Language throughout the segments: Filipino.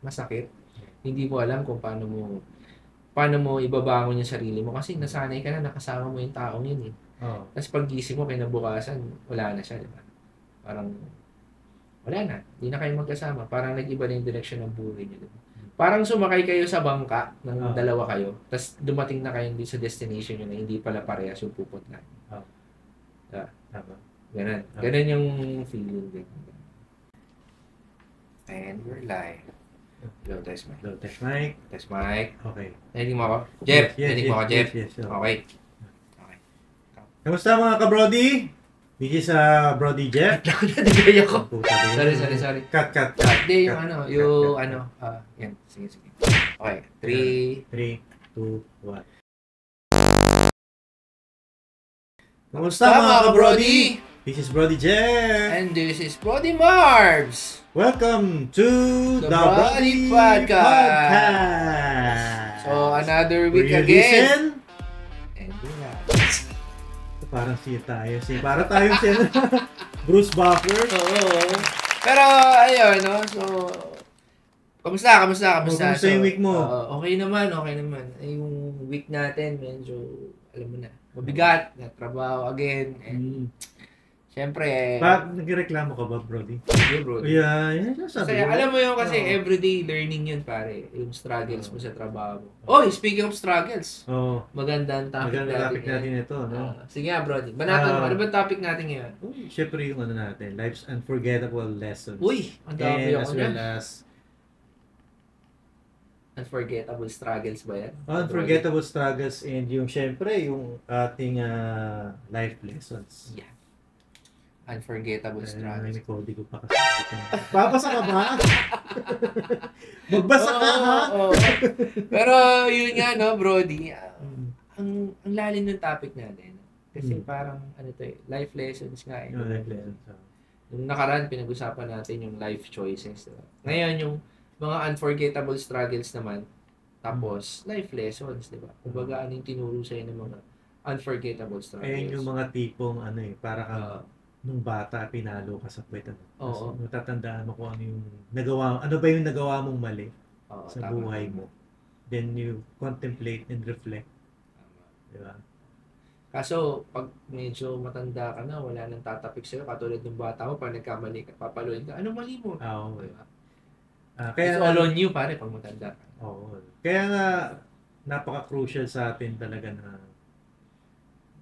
masakit. Hindi mo alam kung paano mo ibabangon yung sarili mo kasi nasanay ka na nakasama mo yung taong yun eh. Tapos paggising mo kinabukasan, wala na siya, di ba? Parang wala na, hindi na kayo magkasama. Parang nag-iba na yung direksyon ng buhay niyo. Diba? Parang sumakay kayo sa bangka ng dalawa kayo, tapos dumating na kayo sa destination nyo na hindi pala parehas yung pupuntahan. Ganun. Ganun yung feeling din. And we're live. Hello, test mic. Hello, test mic. Test mic. Okay. Narinig mo ako? Jeff! Yes, Narinig mo ako, Jeff? Yes. Okay. Kamusta mga ka-Brody? This is Brody Jeff. Nadigay ako. Sorry. Cut. Hindi, yung yan. Sige. Okay. 3, 2, 1. Kamusta mga ka-Brody? This is Brody Jeff. And this is Brody Marbs. Welcome to the Brody Podcast. So, another week Will you again. Listen? And do that. Parang tayo. Para tayong si Bruce Buffer. Oo. Pero, ayun, no? So, kamusta? Kamusta yung week mo? Okay naman. Yung week natin, medyo, alam mo na, mabigat, na trabaho again. And, syempre, nagreklamo ka ba, Brody? Hindi, bro. Yeah, Kasi alam mo yun kasi everyday learning yun, pare. Yung struggles mo sa trabaho mo. Oh, speaking of struggles. Magandang topic natin ito, no? Sige nga, Brody. Banatan mo. Ano ba topic natin ngayon? Syempre yung natin, life's unforgettable lessons. Uy, ang dami ako as well as unforgettable struggles ba yan? Unforgettable struggles and yung syempre yung ating life lessons. Yeah. Unforgettable struggles. Hindi ko pa kasi. Babasa ka ba? Magbasa ka ha? Pero yun nga no, Brody. Ang lalim ng topic natin. Kasi parang life lessons nga eh. Life lessons. Nung nakaraan, pinag-usapan natin yung life choices. Diba? Ngayon, yung mga unforgettable struggles naman. Tapos, life lessons, di ba? Kumbaga, ano yung tinuro sa'yo ng mga unforgettable struggles. Ayun yung mga tipong, para ka, nung bata, pinalo ka sa kwet. Oo. Natatandaan mo kung ano ba yung nagawa mong mali sa buhay mo. Then you contemplate and reflect. Di ba? Kaso, pag medyo matanda ka na, wala nang tatapik sa'yo, katulad ng bata mo, pag nagkamali ka, papaluin ka, anong mali mo? Oo. Diba? Kaya it's all on you, pare, pag matanda ka. Oo. Kaya nga, napaka-crucial sa atin talaga na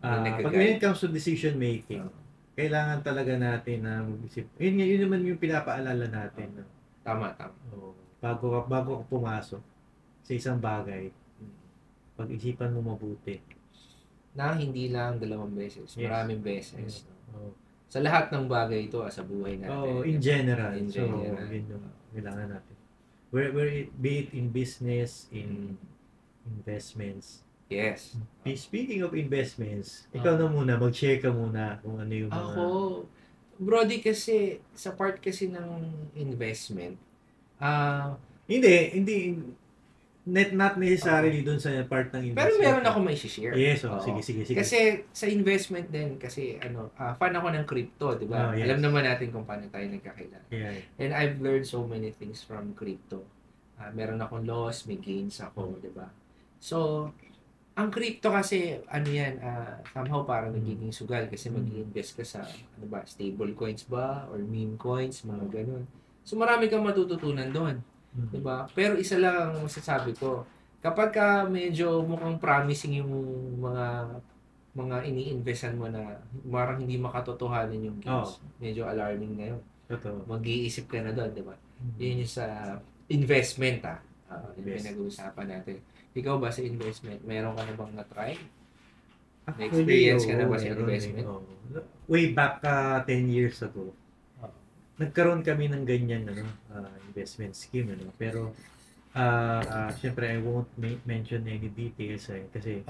pag when it comes to decision making, kailangan talaga natin na mag-isip. Yun naman yung pinapaalala natin. Tama. Bago ka pumasok sa isang bagay, pag-isipan mo mabuti. Na hindi lang 2 beses, maraming beses. Sa lahat ng bagay ito, sa buhay natin. In general. So, yun yung kailangan natin. Be it in business, in investments. Yes. Speaking of investments, ikaw na muna, mag-share ka muna kung ano yung mga... Brody, kasi, sa part kasi ng investment, hindi, not necessarily doon sa part ng investment. Pero meron ako may share. Yes, sige. Kasi sa investment din, kasi fan ako ng crypto, di ba? Yes. Alam naman natin kung paano tayo nagkakilala. Yeah. And I've learned so many things from crypto. Meron akong loss, may gains ako, di ba? So, ang crypto kasi, somehow parang nagiging sugal kasi mag-invest ka sa, stable coins ba? Or meme coins, mga ganun. So, marami kang matututunan doon. Diba? Pero isa lang ang masasabi ko. Kapag medyo mukhang promising yung mga ini-investan mo na marang hindi makatotohanan yung gains. Medyo alarming na yun. Mag-iisip ka na doon, diba? Yun yung sa investment, yung pinag-uusapan natin. Ikaw ba sa investment? Meron ka na bang na-try? May experience ka na ba sa investment? Way back 10 years ago, nagkaroon kami ng ganyan investment scheme, pero syempre I won't mention any details kasi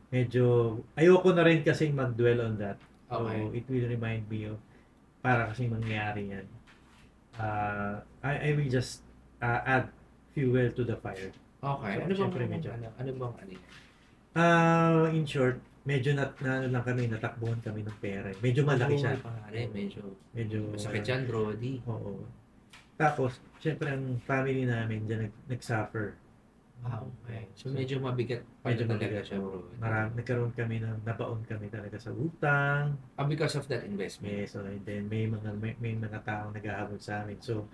medyo ayoko na rin kasi mag-dwell on that. Okay. So it will remind me of para kasi mangyari yan. I will just add fuel to the fire. Okay. So, ano bang in short, medyo lang kami, natakbuhan kami ng pera. Medyo malaki siya. Medyo masakit yan, Brody. Oo. Tapos, syempre, ang family namin dyan nagsuffer. Okay. So, medyo mabigat pala Medyo talaga mabigat. siya, bro. Nagkaroon kami nabaon kami talaga sa utang. Because of that investment. Yes, so, and then may mga taong naghahabol sa amin. So,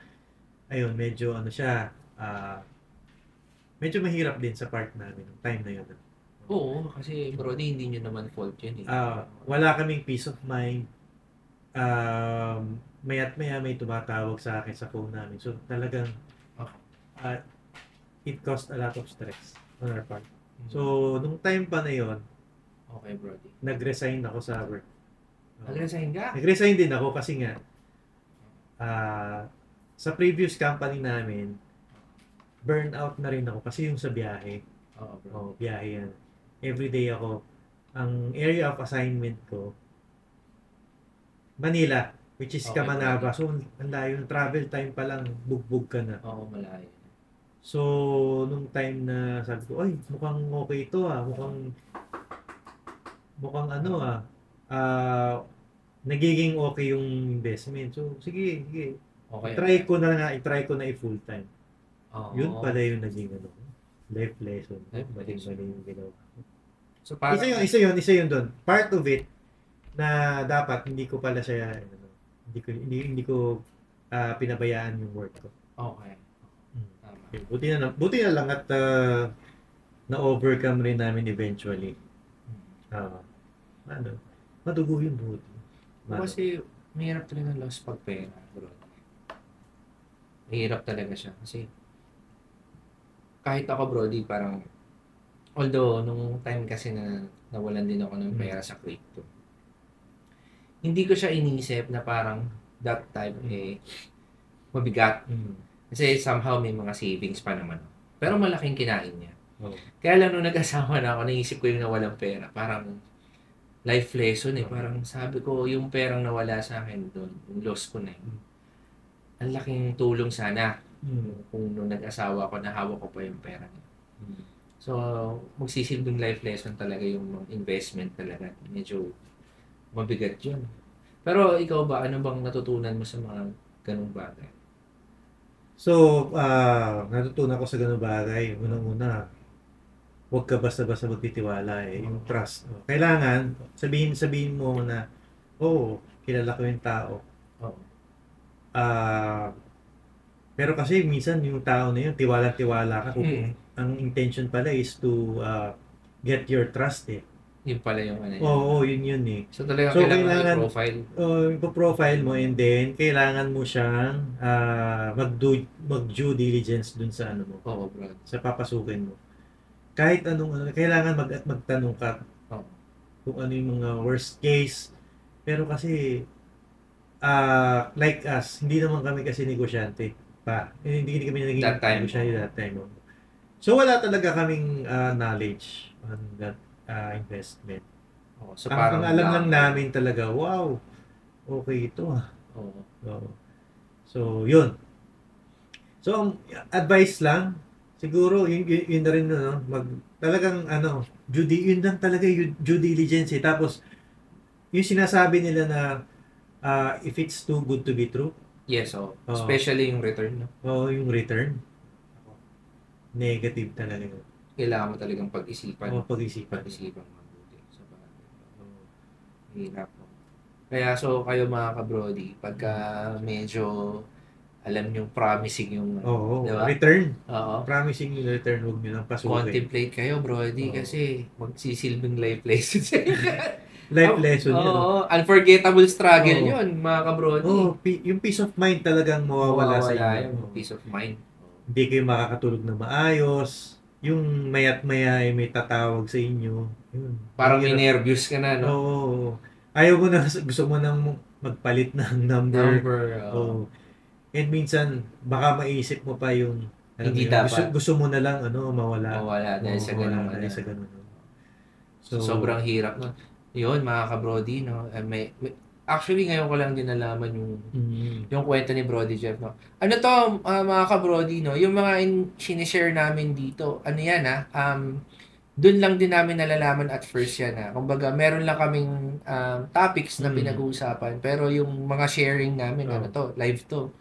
ayun, medyo ano siya, medyo mahirap din sa part namin, ng time na yun. Oo, kasi Brody, hindi nyo naman fault yun eh. Wala kaming peace of mind. Maya't maya may tumatawag sa akin sa phone namin. So, talagang, it caused a lot of stress on our part. So, nung time pa na yun, okay, Brody. nag-resign ako sa work. Nag-resign ka? Nag-resign din ako kasi nga, sa previous company namin, burnout na rin ako kasi yung sa biyahe. Oo, bro. Biyahe yan. Everyday ako. Ang area of assignment ko, Manila, which is Okay, Kamanaba. So, ang layo ng travel time pa lang, bugbog ka na. Oo, malayo. So, nung time na sabi ko, ay, mukhang okay ito mukhang ano nagiging okay yung investment. So, sige. Okay. I-try ko na i-full time. Oo. Yun pala yung naging life lesson. Mali yung ginawa. So, parang, Isa yun doon. Part of it na dapat hindi ko pala siya hindi ko pinabayaan yung work ko. Okay. Tama. Okay. Buti na lang at na-overcome rin namin eventually. Madugo yung buti. Kasi mahirap talaga loss pag pera, bro. Mahirap talaga siya. Kasi kahit ako, Brody, parang although nung time kasi na nawalan din ako ng pera sa crypto, hindi ko siya inisip na parang that time mabigat. Kasi somehow may mga savings pa naman. Pero malaking kinain niya. Kaya lang nung nag-asawa na ako, naisip ko yung nawalang pera. Parang life lesson Parang sabi ko, yung perang nawala sa akin doon, yung loss ko na yun. Ang laking tulong sana kung nung nag-asawa ko, nahawak ko pa yung pera niya. So, magsisilbing life lesson talaga yung investment talaga. Medyo mabigat yun. Pero ikaw ba, ano bang natutunan mo sa mga ganung bagay? So, natutunan ko sa ganung bagay. Unang-una, huwag ka basta-basta magtitiwala yung trust. Kailangan, sabihin mo na, kilala ko yung tao. Pero kasi minsan yung tao na yun, tiwala-tiwala ka. Ang intention pala is to get your trust Yun pala yung ano yun So talagang kailangan i-profile. Ipo-profile mo and then kailangan mo siyang mag-due diligence dun sa ano mo. Oo, bro. Sa papasukin mo. Kahit anong kailangan magtanong ka kung ano yung mga worst case. Pero kasi like us, hindi naman kami kasi negosyante pa. Hindi kami naging negosyante that time. So wala talaga kaming knowledge on that investment. So ang alam lang namin talaga, wow, okay ito So, yun. So, ang advice lang, siguro, yun na rin, talagang, yun lang talaga yung due diligence Tapos, yung sinasabi nila na, if it's too good to be true. Yes, especially yung return, no? Yung return. Negative talaga yun. Kailangan mo talagang pag-isipan. Pag-isipan mabuti. Hirap. Kaya kayo mga ka-Brody, pagka medyo alam nyo promising yung diba? Return. Oo. Promising yung return, huwag nyo lang pasukin. Contemplate kayo, Brody, kasi magsisilbing life lesson sa life lesson yun. Unforgettable struggle yun, mga ka-Brody. Yung peace of mind talagang mawawala sa inyo. Yung peace of mind. Hindi kayo makakatulog na maayos. Yung maya't maya ay may tatawag sa inyo. Yun. Parang nervous ka na, no? Oo. Ayaw mo na, gusto mo nang magpalit ng number. And minsan, baka maisip mo pa yung hindi dapat. Gusto mo na lang mawala. Mawala dahil sa ganun. So, sobrang hirap, no? Yun, mga ka-Brody, no? Actually, ngayon ko lang din nalaman yung kwento ni Brody Jeff, no? Ano to, mga ka-Brody, no? Yung mga sinishare namin dito, ano yan, doon lang din namin nalalaman at first yan, Kumbaga, meron lang kaming topics na pinag-uusapan, pero yung mga sharing namin, live to.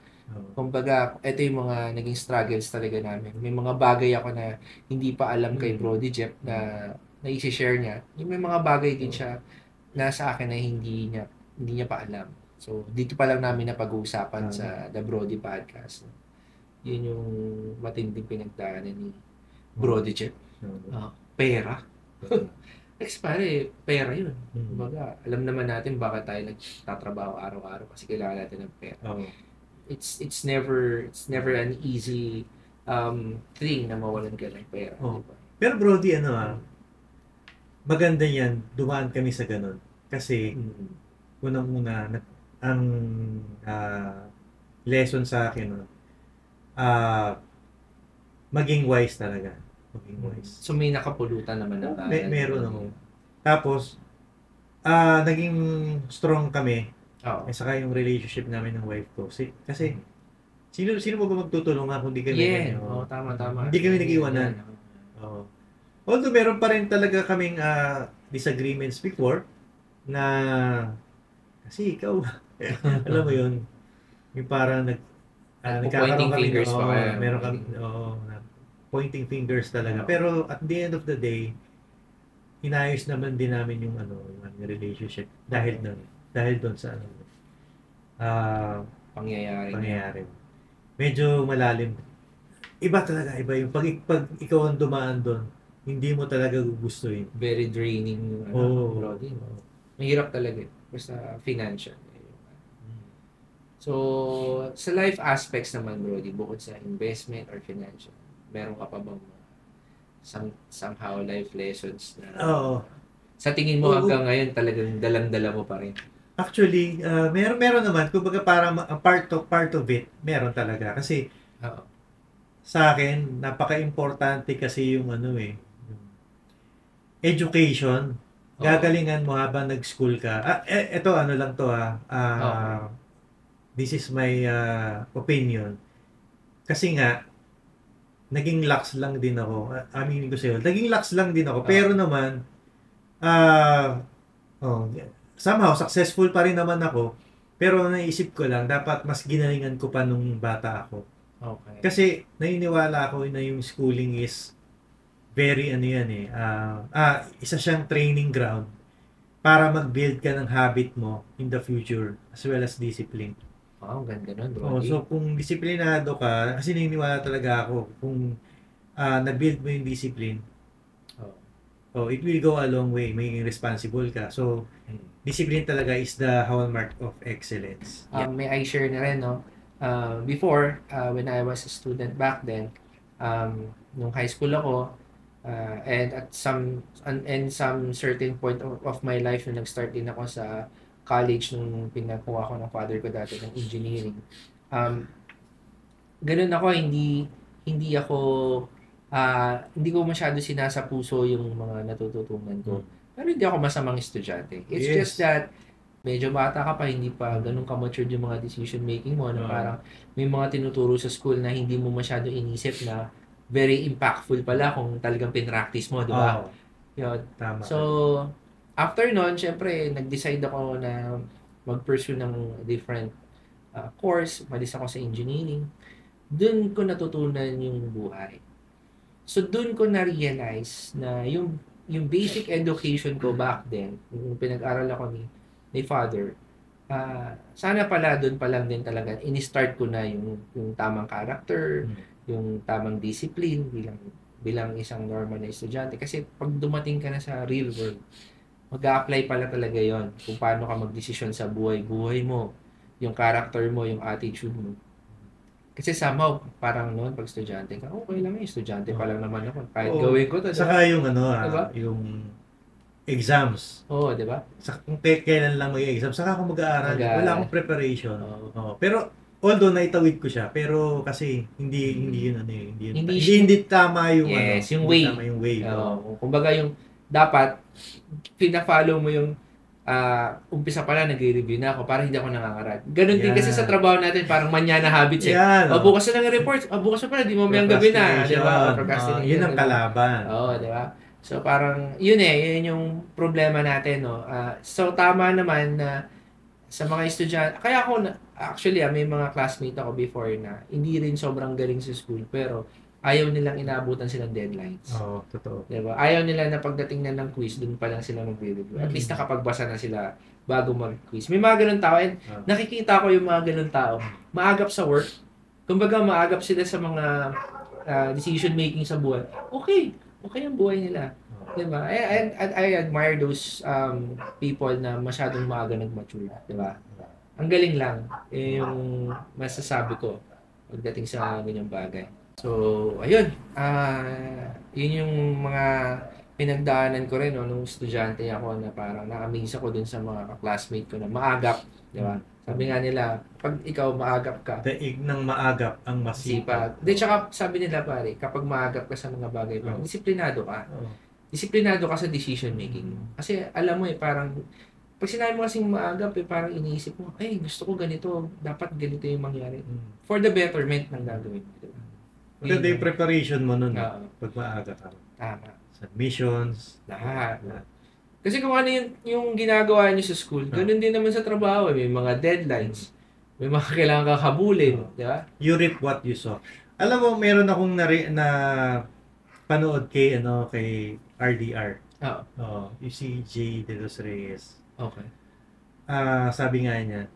Kumbaga, ito yung mga naging struggles talaga namin. May mga bagay ako na hindi pa alam kay Brody Jeff na i-share niya. Yung may mga bagay din siya na sa akin na hindi niya pa alam. So, dito pa lang namin napag-uusapan sa The Brody Podcast. Yun yung matinding pinagdaanan ni Brody Jeff. Pera. Pare, pera yun. Kumbaga, alam naman natin bakit tayo nagtatrabaho araw-araw kasi kailangan natin ng pera. It's never an easy thing na mawalan ka ng pera. Diba? Pero Brody, maganda yan, dumaan kami sa ganun. Kasi, unang-una, ang lesson sa akin, maging wise talaga. Maging wise. So, may nakapulutan naman na meron naman. Tapos, naging strong kami. Saka yung relationship namin ng wife ko. Kasi, sino pa ba magtutulungan kung di kami tama. Hindi kami nag-iwanan. Although meron pa rin talaga kaming disagreements before na kasi ikaw alam mo yun yung parang nagkakaroon kami meron kami pointing fingers talaga. Pero at the end of the day, inayos naman din namin yung yung relationship dahil doon sa pangyayari. Medyo malalim. Iba talaga, iba yung pag ikaw ang dumaan doon, hindi mo talaga gugustuhin. Very draining Brody. Mahirap talaga basta financial. So, sa life aspects naman, Brody, bukod sa investment or financial, meron ka pa bang somehow life lessons na sa tingin mo hanggang ngayon talagang dalang-dala mo pa rin? Actually, meron naman. Kumbaga parang part of it, meron talaga. Kasi sa akin, napaka-importante kasi yung education. Gagalingan mo habang nag-school ka. Ito lang to this is my opinion. Kasi nga, naging lax lang din ako. Aminin ko sa'yo, naging lax lang din ako. Pero naman, somehow, successful pa rin naman ako. Pero naisip ko lang, dapat mas ginalingan ko pa nung bata ako. Okay. Kasi, naniniwala ako na yung schooling is very isa siyang training ground para mag-build ka ng habit mo in the future as well as discipline. Wow, ganda nun, Brody. So, kung disiplinado ka, kasi naniniwala talaga ako, kung na-build mo yung discipline, it will go a long way, maging responsible ka. So, discipline talaga is the hallmark of excellence. May I share na rin, no? Before, when I was a student back then, nung high school ako, and at some certain point of my life nung nag-start din ako sa college nung pinakuha ko ng father ko dati ng engineering. Ganun ako, hindi ko masyado sinasa puso yung mga natututunan ko. Pero hindi ako masamang estudyante. It's just that medyo bata ka pa, hindi pa ganun ka-matured yung mga decision making mo na parang may mga tinuturo sa school na hindi mo masyado inisip na very impactful pala kung talagang pinractice mo, di ba? Yun. Tama. So, after nun, syempre, nag-decide ako na mag-pursue ng different course. Malis ako sa engineering. Doon ko natutunan yung buhay. So, doon ko na-realize na yung basic education ko back then, yung pinag-aral ako ni father, sana pala doon pa lang din talaga, in-start ko na yung tamang character, yung tamang discipline bilang isang normal na estudyante. Kasi pag dumating ka na sa real world, mag-a-apply pala talaga yon kung paano ka magdesisyon sa buhay mo, yung character mo, yung attitude mo. Kasi somehow, parang noon, pag estudyante ka, okay lang yung estudyante pa lang naman ako. Kahit gawin ko to. Saka yung diba? Yung exams. Oo, di ba? Kung kailan lang mag-exam, saka ako mag-aaral. Wala akong preparation. Pero, although naitawid ko siya, pero kasi hindi tama yung yung way. Tama yung way. Kumbaga yung dapat pina-follow mo yung umpisa pa lang nagre-review na ako para hindi ako nangangaral. Ganun din kasi sa trabaho natin, parang manyana habits bukas na ng report, bukas na pala, di mo mayang gabi na, di ba? Procrastination. Yun ang kalaban. Oo, di ba? So parang yun yung problema natin, no. So tama naman na sa mga estudyante, kaya ako, actually, may mga classmate ako before na hindi rin sobrang galing sa school, pero ayaw nilang inaabutan silang deadlines. Oo, totoo. Diba? Ayaw nila na pagdating na ng quiz, dun pa lang sila mag-review. At least nakapagbasa na sila bago mag-quiz. May mga ganun tao, and nakikita ko yung mga ganun tao, maagap sa work, kumbaga maagap sila sa mga decision making sa buhay. Okay ang buhay nila. Diba? I admire those people na masyadong maaga nag-mature. Diba? Ang galing lang yung masasabi ko pagdating sa ganyang bagay. So, ayun. Yun yung mga pinagdaanan ko rin nung estudyante ako na parang na-amaze ako dun sa mga classmate ko na maagap. Diba? Sabi nga nila, pag ikaw maagap ka, daig ng maagap ang masipag. Di, tsaka sabi nila pare, kapag maagap ka sa mga bagay, disiplinado ka. Disiplinado ka sa decision making. Kasi alam mo parang pag sinabi mo kasing maagap parang iniisip mo, ay gusto ko ganito, dapat ganito yung mangyari. For the betterment ng gagawin mo. Diba? Maganda yung preparation mo nun. Pag maaga ka. Tama. Submissions. Lahat. Kasi kung ano yung ginagawa niyo sa school, ganun din naman sa trabaho. May mga deadlines. May mga kailangan kang habulin. Diba? You reap what you sow. Alam mo, meron akong na panood kay RDR. You see J. De Los Reyes. Okay. Sabi nga niya,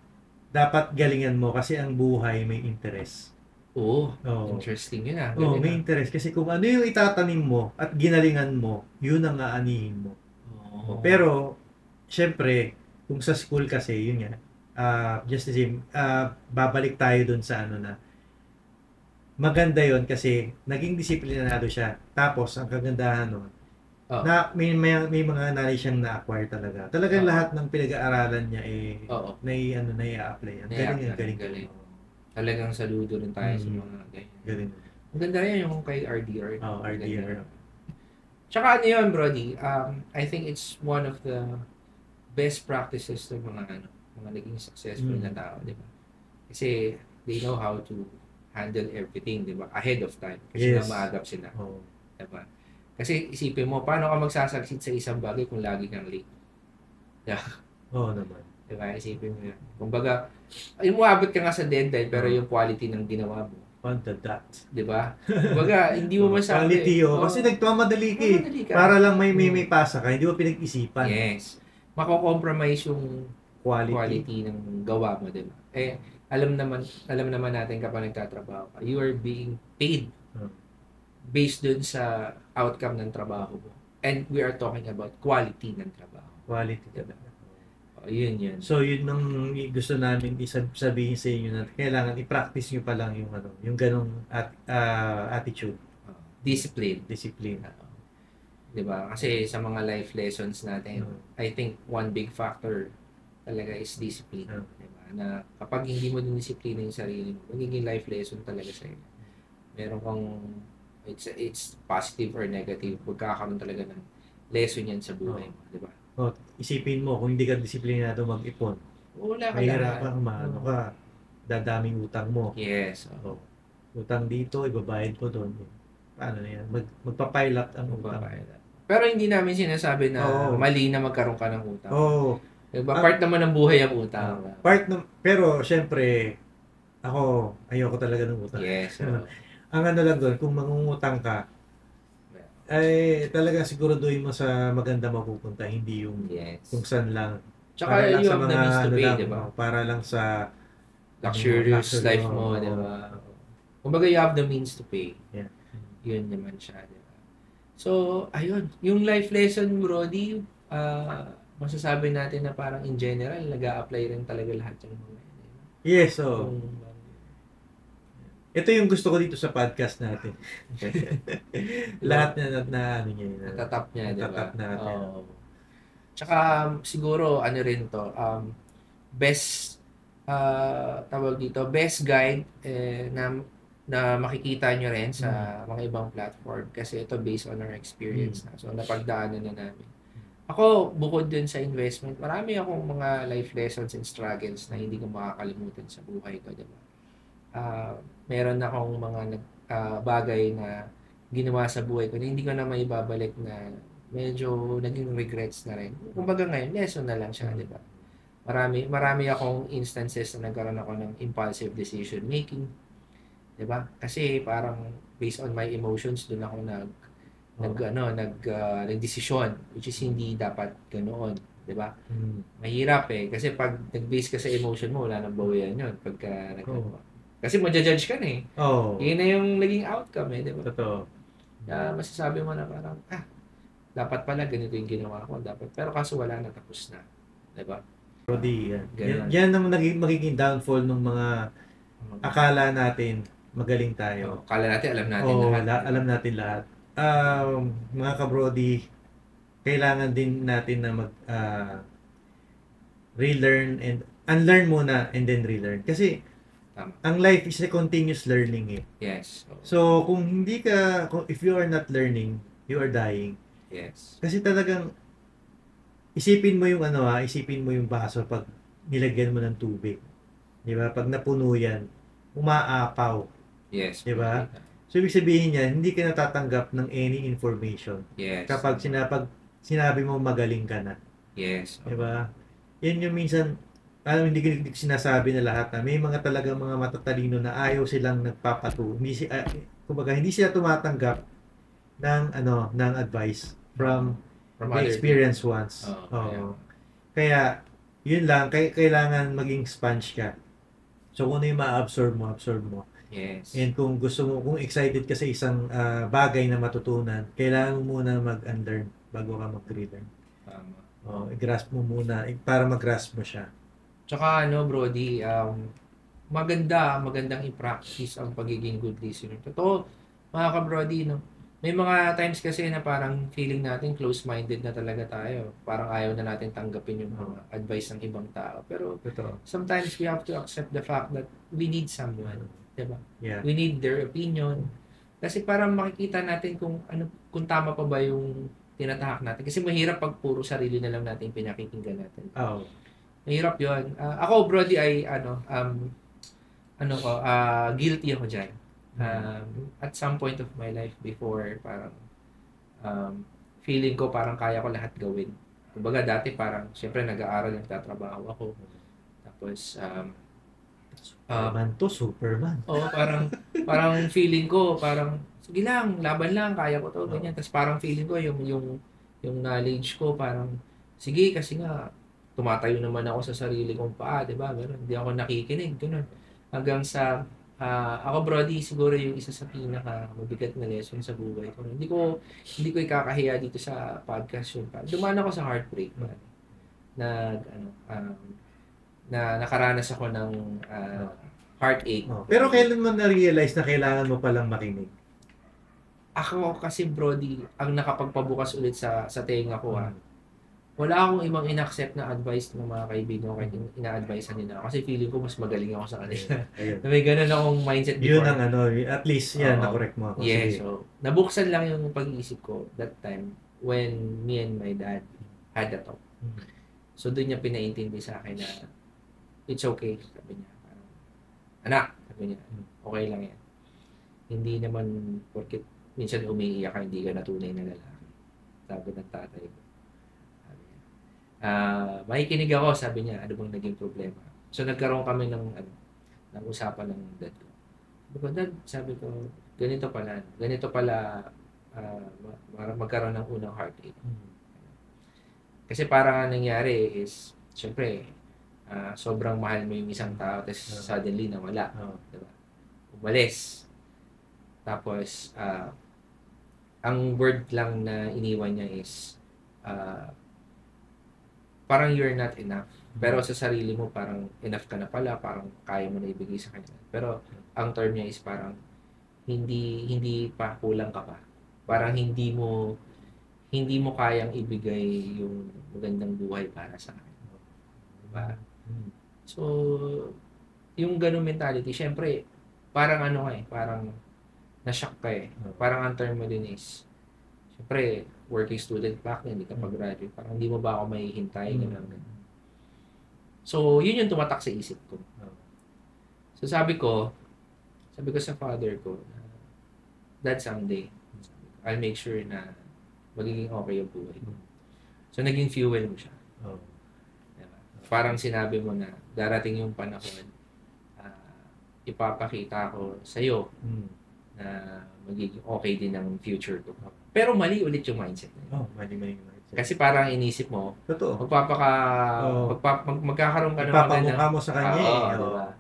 dapat galingan mo kasi ang buhay may interest. Interesting yun may interest. Kasi kung ano yung itatanim mo at ginalingan mo, yun ang aanihin mo. Pero, syempre, kung sa school kasi, yun nga, just the same, babalik tayo dun sa na maganda yon kasi naging disiplinado siya. Tapos, ang kagandahan nun, na may mga knowledge siyang na-acquire talaga. Talagang lahat ng pinag-aaralan niya na-i-apply. Ang galing. Talagang saludo rin tayo sa mga ganyan. Galing. Ang ganda rin yung kay RDR. RDR. Tsaka ano yun, Brody? I think it's one of the best practices ng mga naging successful na tao, di ba? Kasi they know how to handle everything, di ba? Ahead of time. Kasi maagap sila. Di ba? Kasi isipin mo, paano ka magsasucceed sa isang bagay kung lagi kang late? Yeah. Naman. Diba? Isipin mo yan. Kumbaga, umabot ka nga sa deadline, pero yung quality ng ginawa mo. On the dot. Diba? Kumbaga, hindi mo masabi. Quality, kasi nagmamadali ka. Para lang may pasa ka, hindi mo pinag-isipan. Yes. Mako-compromise yung quality ng gawa mo, diba? Alam naman natin kapag nagtatrabaho ka, you are being paid based dun sa outcome ng trabaho mo. And we are talking about quality ng trabaho. Quality talaga. Yun. So, yun ang gusto namin sabihin sa inyo na kailangan i-practice nyo pa lang yung ganong attitude. Discipline. Diba? Kasi sa mga life lessons natin, I think one big factor talaga is discipline. Diba? Na kapag hindi mo din disiplina yung sarili mo, magiging life lesson talaga sa'yo. Meron kang it's positive or negative, magkakaroon talaga ng lesson yan sa buhay mo, di ba? Isipin mo, kung hindi ka disiplinado mag-ipon, mahirapan ka, dadaming utang mo. Yes. Utang dito, ibabayad ko doon. Paano na yan? Magpapile up ang utang. Pero hindi namin sinasabi na mali na magkaroon ka ng utang. Diba? Part naman ng buhay ang utang. Pero, syempre, ayoko talaga ng utang. Yes. Ang lang doon, kung mangungutang ka, ay talaga siguraduhin mo sa maganda mapupunta, hindi yung kung saan lang. Tsaka para lang you sa have the means to pay, di ba? Para lang sa luxurious life mo, di ba? Kumbaga, you have the means to pay. Yeah. Yun naman siya, di ba? So, ayun. Yung life lesson, Brody, masasabi natin na parang in general, nag-a-apply rin talaga lahat yung mga yun. Yes, ito yung gusto ko dito sa podcast natin. Lahat na ano niya. Natatap niya, di ba? Natatap natin. Tsaka siguro, ano rin to, best, tawag dito, best guide na makikita nyo rin sa mga ibang platform kasi ito based on our experience na. So, napagdaanan na namin. Ako, bukod dun sa investment, marami akong mga life lessons and struggles na hindi ko makakalimutan sa buhay ko, di ba? Meron akong mga bagay na ginawa sa buhay ko na hindi ko na maibabalik na medyo naging regrets na rin. Kumbaga ngayon, lesson na lang siya, di ba? marami akong instances na nagkaroon ako ng impulsive decision making, 'di ba? Kasi parang based on my emotions doon ako nagdesisyon, which is hindi dapat ganoon, 'di ba? Mahirap eh kasi pag nag-base ka sa emotion mo, wala nang bawian 'yon pagka kasi mo-judge ka na eh. Yun na yung naging outcome eh, 'di ba? Totoo. Masasabi mo na parang dapat pala ganito yung ginawa ko, dapat. Pero kaso wala na, tapos na, 'di ba? Brody, yan naman magiging downfall ng mga akala natin magaling tayo. Akala natin alam natin lahat. Alam natin lahat. Mga ka-Brody, kailangan din natin na relearn and unlearn muna and then relearn. Kasi ang life is a continuous learning eh. Yes. So, if you are not learning, you are dying. Yes. Kasi talagang isipin mo yung baso pag nilagyan mo ng tubig. 'Di ba? Pag napuno yan, umaapaw. Yes. 'Di ba? So, ibig sabihin niya, hindi ka natatanggap ng any information. Yes. Kapag sinabi mo magaling ka na. Yes. 'Di ba? Yan yung minsan, hindi ko sinasabi na lahat na may mga talagang mga matatalino na ayaw silang nagpapatuto. Hindi sila tumatanggap ng advice from the experienced ones. Kaya, yun lang, kailangan maging sponge ka. So, kung ano yung ma-absorb mo. Yes. And kung kung excited ka sa isang bagay na matutunan, kailangan mo muna mag-unlearn bago ka mag-relearn. Tama. I-grasp mo muna para mag-grasp mo siya. Tsaka Brody, magandang i-practice ang pagiging good listener. Totoo, mga ka-Brody, may mga times kasi na parang feeling natin close-minded na talaga tayo. Parang ayaw na natin tanggapin yung mga advice ng ibang tao. Pero sometimes we have to accept the fact that we need someone, 'di ba? Yeah. We need their opinion. Kasi parang makikita natin kung tama pa ba yung tinatahak natin. Kasi mahirap pag puro sarili na lang natin pinakikinggan natin. Mahirap 'yon. Ako, Brody, ay guilty ako diyan. At some point of my life before, parang feeling ko parang kaya ko lahat gawin. Kumbaga dati parang syempre nag-aaral, nagtatrabaho ako. Tapos Superman. parang feeling ko parang sige lang, laban lang, kaya ko to, ganyan. Tapos parang feeling ko yung knowledge ko parang sige kasi nga tumatayo naman ako sa sarili kong paa, 'di ba? Ganun, hindi ako nakikinig, ganun. Hanggang sa ako, Brody, siguro yung isa sa pinaka mabigat na lesson sa buhay ko. Hindi ko ikakahiya dito sa podcast yun. Dumaan ako sa heartbreak, man. Na nakaranas ako ng heartache. Pero kailan mo na-realize na kailangan mo palang makinig? Ako kasi, Brody, ang nakapagpabukas ulit sa tenga ko, wala akong ibang in-accept na advice ng mga kaibigan ko kahit ina-advisean nila. Kasi feeling ko mas magaling ako sa kanila. May ganun akong mindset before. Yun ang at least yan, na-correct mo ako. Yes, so nabuksan lang yung pag-iisip ko that time when me and my dad had a talk. So doon niya pinaintindi sa akin na it's okay, sabi niya. Anak, sabi niya, okay lang yan. Hindi naman porket minsan umiiyak ka, hindi ka na tunay na lalaki. Sabi ng tatay ko. Makikinig ako, sabi niya, ano bang naging problema. So nagkaroon kami ng usapan ng dad ko. Sabi ko, ganito pala magkaroon ng unang heartache. Kasi parang ang nangyari is, syempre, sobrang mahal mo yung isang tao, tapos suddenly nawala. Diba? Umalis. Tapos, ang word lang na iniwan niya is, parang you're not enough. Pero sa sarili mo, parang enough ka na pala, parang kaya mo na ibigay sa kanya. Pero ang term niya is parang hindi pa, kulang ka pa. Parang hindi mo kayang ibigay yung magandang buhay para sa akin. Diba? So, yung ganung mentality, syempre, parang parang na-shock ka eh. Parang ang term mo din is, syempre, working student back then, hindi ka pag-graduate. Parang hindi mo ba ako mahihintay? So, yun yung tumatak sa isip ko. So, sabi ko sa father ko, Dad, someday, I'll make sure na magiging okay yung buhay ko. So, naging fuel mo siya. Diba? parang sinabi mo na darating yung panahon, ipapakita ko sa'yo na magiging okay din ang future ko. Pero mali ulit yung mindset na yun. Mali yung mindset. Kasi parang inisip mo, Totoo. magkakaroon ka naman ipapamukha mo sa kanya diba?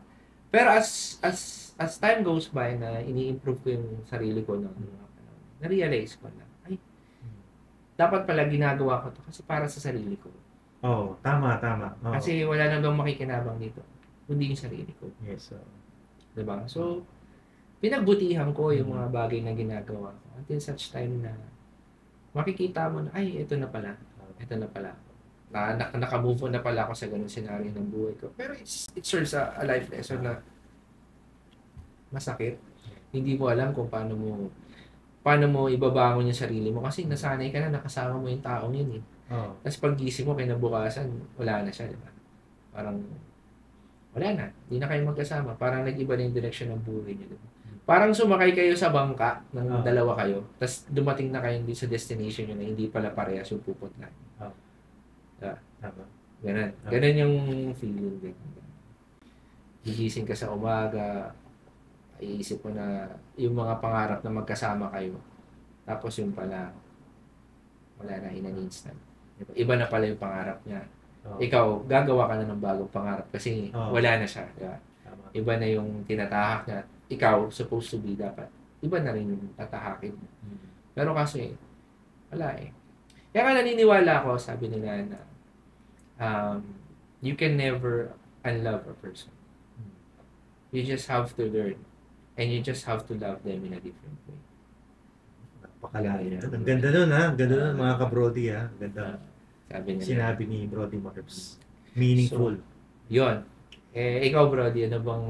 Pero as time goes by na ini-improve ko yung sarili ko na-realize ko na, dapat pala ginagawa ko to kasi para sa sarili ko. Tama. Kasi wala nang makikinabang dito, kundi yung sarili ko. Yes. Diba? So, pinagbutihan ko yung mga bagay na ginagawa ko until such time na makikita mo na, ay, ito na pala ako. Naka-move on na pala ako sa ganung scenario ng buhay ko. Pero it serves a life lesson na masakit. Hindi mo alam kung paano mo ibabangon yung sarili mo kasi nasanay ka na nakasama mo yung taong yun eh. Tapos pag gising mo kinabukasan, wala na siya, diba? Parang wala na. Hindi na kayo magkasama. Parang nag-iba na yung direction ng buhay niyo, diba? Parang sumakay kayo sa bangka ng dalawa kayo, tapos dumating na kayo sa destination nyo na hindi pala parehas yung pupuntahan. Ganun yung feeling din. Gigising ka sa umaga, iisip mo na yung mga pangarap na magkasama kayo, tapos yung pala, wala na in an instant. Iba na pala yung pangarap niya. Ikaw, gagawa ka na ng bagong pangarap kasi wala na siya. Diba? Iba na yung tinatahak niya. Ikaw, supposed to be dapat. Iba na rin yung tatahakin mo. Pero kasi, wala eh. Kaya nga naniniwala ako, sabi nila na you can never unlove a person. You just have to learn. And you just have to love them in a different way. Napakalayo. Ang ganda nun ha. Ang ganda nun mga ka-Brody ha. Ang ganda. Sabi nila. Sinabi ni Brody Marbs. Meaningful. So, yun. Ikaw, Brody, ano bang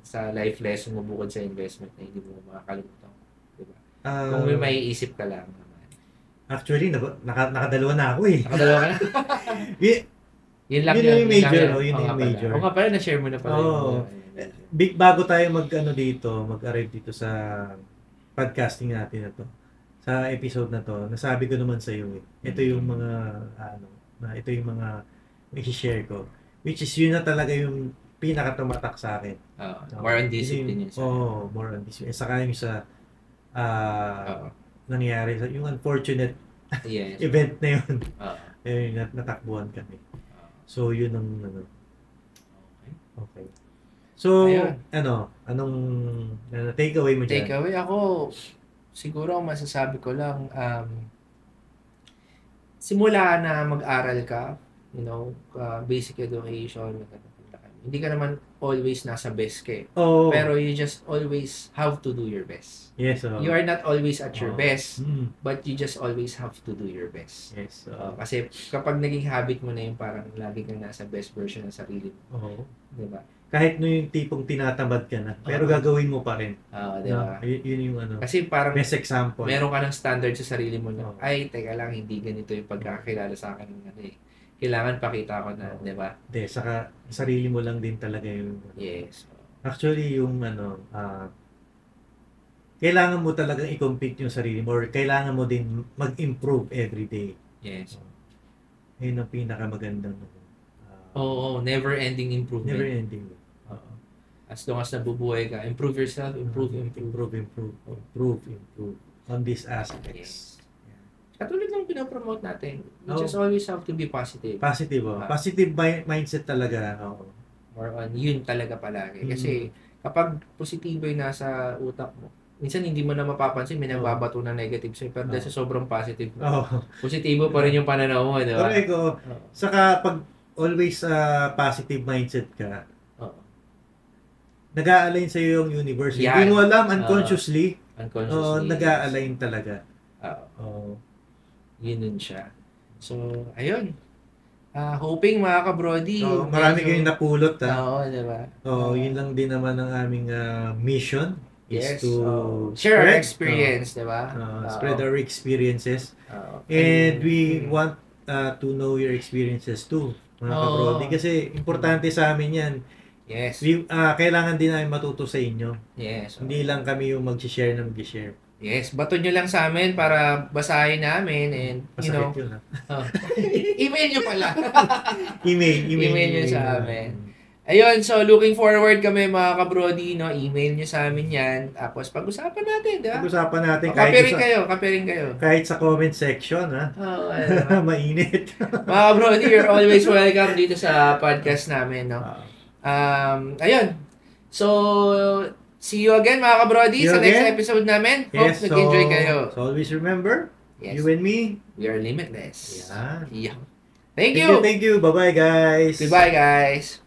sa life lesson mo bukod sa investment na hindi mo makakalimutan? Diba? Kung may maiisip ka lang naman. Actually, nakadalawa na ako eh. Nakadalawa ka na? Yun yung major. Yun yung major. O nga pala, na-share mo na pala. Bago tayo mag-arrive dito sa podcasting natin na to, sa episode na to, nasabi ko naman sa iyo eh. Ito yung mga, ito yung mga i-share ko. Which is yun na talaga yung pinaka-tumatak sa akin. More on discipline yun. More on discipline. Saka yung sa nangyari, yung unfortunate event na yun. Natakbuhan kami. So, yun ang okay. So, anong takeaway mo dyan? Takeaway ako, siguro masasabi ko lang, simula na mag-aral ka, basic education, hindi ka naman always nasa best ka eh. Pero you just always have to do your best. Yes. You are not always at your best, but you just always have to do your best. Yes. Kasi kapag naging habit mo na yung parang lagi kang nasa best version ng sarili mo. Diba? Kahit yung tipong tinatamad ka na, pero gagawin mo pa rin. Diba? Yun yung kasi parang best example. Meron ka ng standard sa sarili mo na, ay, teka lang, hindi ganito yung pagkakakilala sa akin ng kailangan pakita ko na, di ba? Hindi, saka sarili mo lang din talaga yung... Yes. Actually, yung kailangan mo talagang i-compete yung sarili mo or kailangan mo din mag-improve every day. Yes. Yun ang pinakamagandang... never ending improvement. Never ending. As long as nabubuhay ka, improve yourself, improve. On these aspects. Yes. Katulad ng pinapromote natin, you just always have to be positive. Positive, positive mindset talaga. More on yun talaga palagi. Kasi kapag positibo yung nasa utak mo, minsan hindi mo na mapapansin, may nagbabato na negative sa'yo, pero dahil sa sobrang positive mo, positibo pa rin yung pananaw mo, di ba? Correct. Saka pag always positive mindset ka, nag-a-align sa'yo yung universe. Hindi mo alam, unconsciously nag-a-align talaga. Yun siya. So, ayun. Hoping mga ka-Brody. Marami kayong napulot. Oo, diba? Yun lang din naman ang aming mission is to share our experience, diba? Spread our experiences. And we want to know your experiences too, mga ka-Brody. Kasi importante sa amin yan. Yes. Kailangan din namin matuto sa inyo. Yes. Hindi lang kami yung mag-share na mag-share. Yes, bato nyo lang sa amin para basahin namin and, you know, Masakit yun, ha? email nyo pala. Email nyo sa amin. Ayun, so looking forward kami mga ka-Brody, no? Email nyo sa amin yan. Tapos pag-usapan natin, di ba? Pag-usapan natin Kape rin kayo. kahit sa comment section, ha? Oo, Mainit. mga ka-Brody, you're always welcome dito sa podcast namin, no? Ayun. So, see you again mga ka-Brody sa next episode namin. Hope nag-enjoy kayo. So always remember, Yes. you and me, We are limitless. yeah. Thank you. Thank you. Bye-bye, guys. Goodbye, guys.